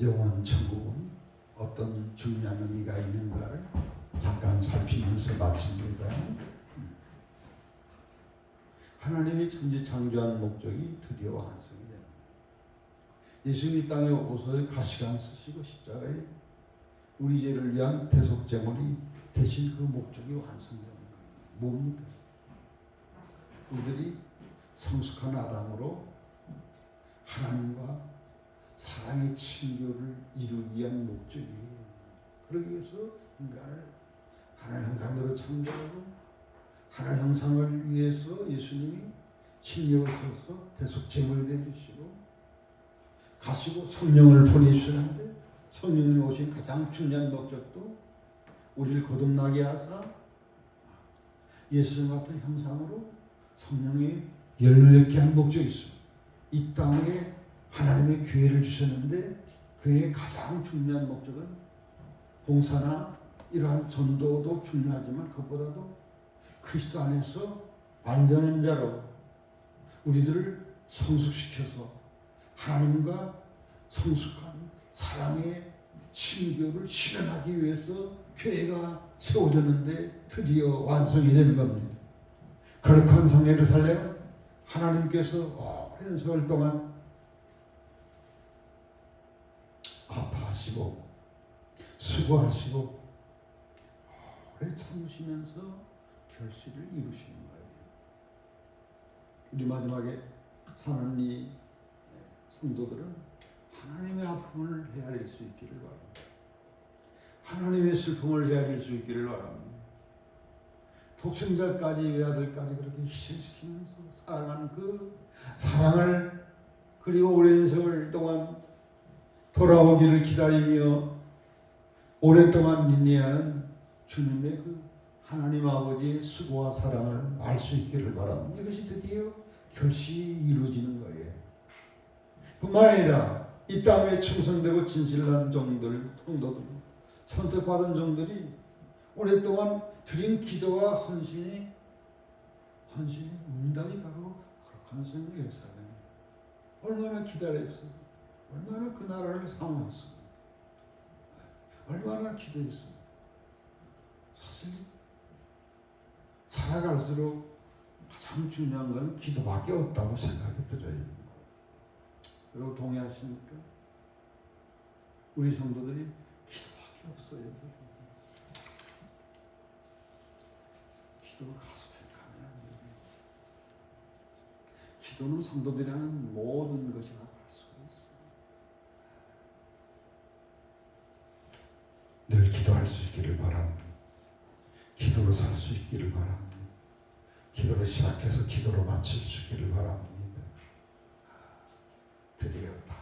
영원 천국은 어떤 중요한 의미가 있는가를 잠깐 살피면서 마칩니다. 하나님이 천지 창조한 목적이 드디어 완성이 됩니다. 예수님이 땅에 오셔서 가시관 쓰시고 십자가에 우리 죄를 위한 대속제물이 대신 그 목적이 완성되는 거예요. 뭡니까? 우리들이 성숙한 아담으로 하나님과 사랑의 친교를 이루기 위한 목적이에요. 그러기 위해서 인간을 하나님 형상대로 창조하고 하나님 형상을 위해서 예수님이 진리를 써서 대속제물이 되주시고 가시고 성령을 보내주셨는데 성령이 오신 가장 중요한 목적도 우리를 거듭나게 하사 예수님 같은 형상으로 성령의 열매를 맺게 한 목적이 있습니다. 이 땅에 하나님의 교회를 주셨는데 교회의 가장 중요한 목적은 봉사나 이러한 전도도 중요하지만 그것보다도 그리스도 안에서 완전한 자로 우리들을 성숙시켜서 하나님과 성숙한 사랑의 친교를 실현하기 위해서 교회가 세워졌는데 드디어 완성이 되는 겁니다. 거룩한 성 예루살렘 하나님께서 오랜 세월 동안 아파하시고 수고하시고 오래 참으시면서 결실을 이루시는 거예요. 우리 마지막에 사는 이 성도들은 하나님의 아픔을 헤아릴 수 있기를 바랍니다. 하나님의 슬픔을 헤아릴 수 있기를 바랍니다. 독생자까지 외아들까지 그렇게 희생시키면서 사랑한 그 사랑을 그리고 오랜 세월 동안 돌아오기를 기다리며 오랫동안 인내하는 주님의 그 하나님 아버지의 수고와 사랑을 알 수 있기를 바랍니다. 이것이 드디어 결실이 이루어지는 거예요. 뿐만 아니라 이 땅에 충성되고 진실한 종들, 성도들, 선택받은 종들이 오랫동안 드린 기도와 헌신의 응답이 바로 거룩한 성 예루살렘. 얼마나 기다렸어요. 얼마나 그 나라를 사모했어요. 얼마나 기도했어요. 사실 살아갈수록 가장 중요한 건 기도밖에 없다고 생각이 들어요. 여러분 동의하십니까? 우리 성도들이 기도밖에 없어요. 기도를 가슴에 가면 안 돼요. 기도는 성도들이 하는 모든 것이라고 할 수가 있어요. 늘 기도할 수 있기를 바랍니다. 기도로 살 수 있기를 바랍니다. 기도를 시작해서 기도로 마칠 수 있기를 바랍니다. 드디어 다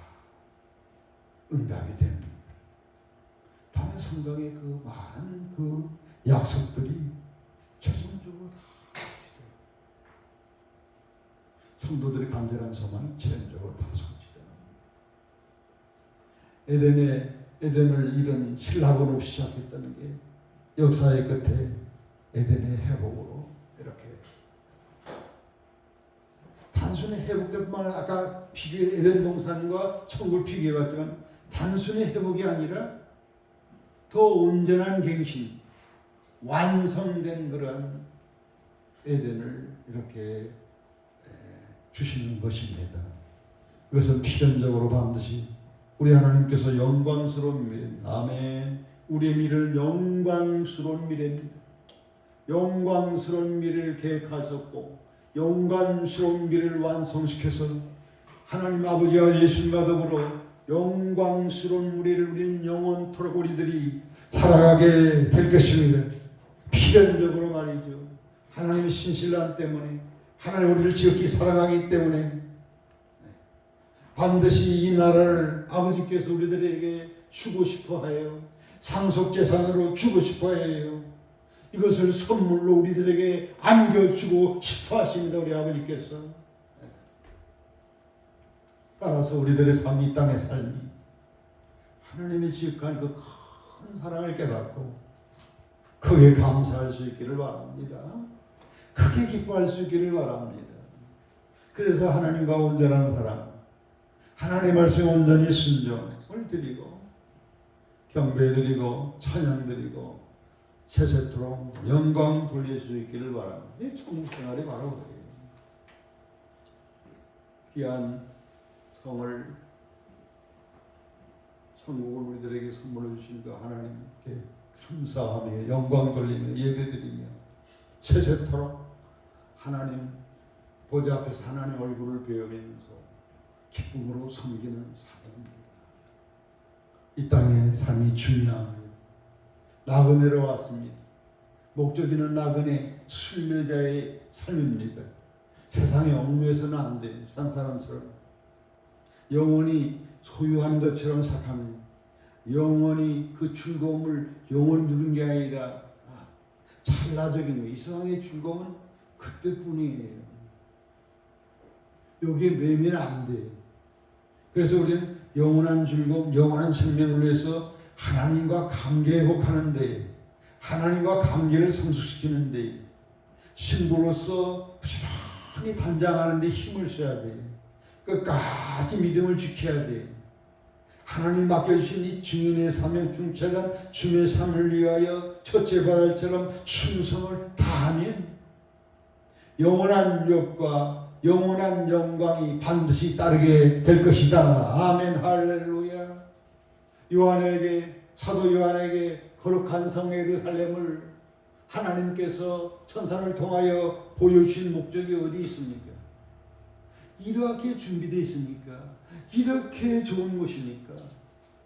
응답이 됩니다. 다음에 성경의 그 많은 그 약속들이 최종적으로 다 성도들의 간절한 소망이 최종적으로 다 성취됩니다. 에덴을 잃은 신라곤으로 시작했다는 게 역사의 끝에 에덴의 회복으로 이렇게 단순히 회복될 뿐만 아니라 아까 에덴 동산과 천국을 비교해봤지만 단순히 회복이 아니라 더 온전한 갱신, 완성된 그러한 에덴을 이렇게 주시는 것입니다. 그것은 필연적으로 반드시 우리 하나님께서 영광스러운 미래입니다. 아멘. 우리의 미래는 영광스러운 미래입니다. 영광스러운 미래를 계획하셨고 영광스러운 미래를 완성시켜서 하나님 아버지와 예수님과 더불어 영광스러운 미래를 우리는 영원토록 우리들이 살아가게 될 것입니다. 필연적으로 말이죠. 하나님의 신실함 때문에 하나님 우리를 지극히 사랑하기 때문에 반드시 이 나라를 아버지께서 우리들에게 주고 싶어해요. 상속재산으로 주고 싶어해요. 이것을 선물로 우리들에게 안겨주고 싶어 하십니다. 우리 아버지께서. 따라서 우리들의 삶이 이 땅의 삶이 하나님의 지극한 그 큰 사랑을 깨닫고 크게 감사할 수 있기를 바랍니다. 크게 기뻐할 수 있기를 바랍니다. 그래서 하나님과 온전한 사랑, 하나님의 말씀에 온전히 순종을 드리고 경배드리고 찬양드리고 세세토록 영광 돌릴 수 있기를 바랍니다. 이 천국 생활이 바로 그래요. 귀한 성을 천국을 우리들에게 선물해 주신 그 하나님께 감사하며 영광 돌리며 예배드리며 세세토록 하나님 보좌 앞에서 하나님 얼굴을 배우면서 기쁨으로 섬기는 사람입니다. 이 땅의 삶이 중요합니다. 나그네로 왔습니다. 목적이는 나그네 순례자의 삶입니다. 세상에 얽매여서는 안 돼. 산 사람처럼 영원히 소유한 것처럼 생각합니다. 영원히 그 즐거움을 영원히 누린 게 아니라 찰나적인 거. 이 세상의 즐거움은 그때뿐이에요. 여기에 매면 안 돼. 그래서 우리는 영원한 즐거움, 영원한 생명을 위해서 하나님과 관계 회복하는데, 하나님과 관계를 성숙시키는데, 신부로서 부지런히 단장하는데 힘을 써야 돼. 끝까지 믿음을 지켜야 돼. 하나님 맡겨주신 이 증인의 사명 중차단 주의 삶을 위하여 첫째 바알처럼 충성을 다하면 영원한 유업과 영원한 영광이 반드시 따르게 될 것이다. 아멘 할렐루야. 사도 요한에게 거룩한 성 예루살렘을 하나님께서 천사를 통하여 보여주신 목적이 어디 있습니까? 이렇게 준비되어 있으니까, 이렇게 좋은 곳이니까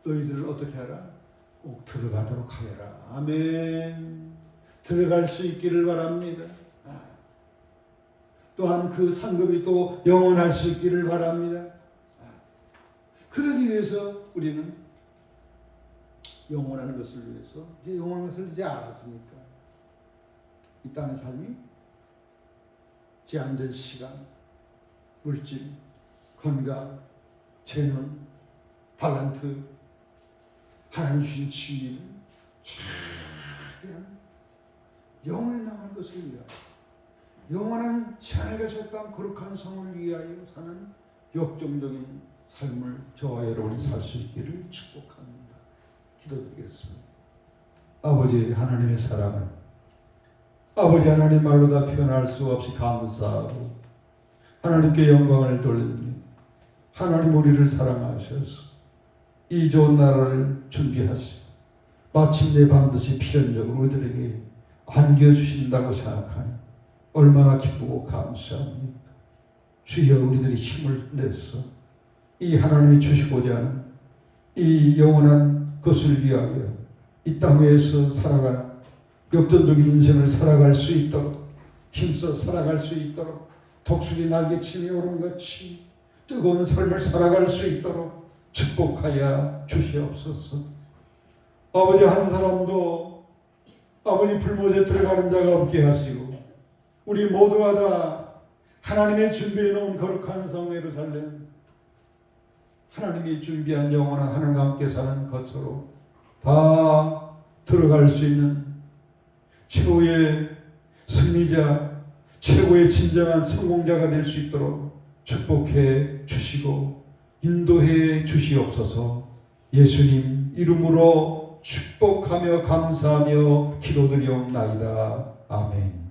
너희들 어떻게 하라? 꼭 들어가도록 하여라. 아멘. 들어갈 수 있기를 바랍니다. 또한 그 상급이 또 영원할 수 있기를 바랍니다. 그러기 위해서 우리는 영원한 것을 위해서, 이제 영원한 것을 이제 알았으니까 이 땅의 삶이 제한된 시간, 물질, 건강, 재능, 탤런트, 하나님 주신 지위를 최대한 영원히 남을 것을 위하여, 영원한 하늘과 새 땅 거룩한 성을 위하여 사는 역정적인 삶을 저와 여러분이 살 수 있기를 축복합니다. 기도드리겠습니다. 아버지 하나님의 사랑을, 아버지 하나님 말로 다 표현할 수 없이 감사하고 하나님께 영광을 돌립니다. 하나님 우리를 사랑하셔서 이 좋은 나라를 준비하시고 마침내 반드시 필연적으로 우리들에게 안겨주신다고 생각하니 얼마나 기쁘고 감사합니까? 주여 우리들이 힘을 내서 이 하나님이 주시고자 하는 이 영원한 것을 위하여 이 땅 위에서 살아가는 역전적인 인생을 살아갈 수 있도록, 힘써 살아갈 수 있도록, 독수리 날개치며 오른 같이 뜨거운 삶을 살아갈 수 있도록 축복하여 주시옵소서. 아버지 한 사람도 아버지 불못에 들어가는 자가 없게 하시고 우리 모두가 다 하나님의 준비해 놓은 거룩한 성 예루살렘, 하나님이 준비한 영원한 하나님과 함께 사는 것으로 다 들어갈 수 있는 최고의 승리자, 최고의 진정한 성공자가 될 수 있도록 축복해 주시고 인도해 주시옵소서. 예수님 이름으로 축복하며 감사하며 기도드리옵나이다. 아멘.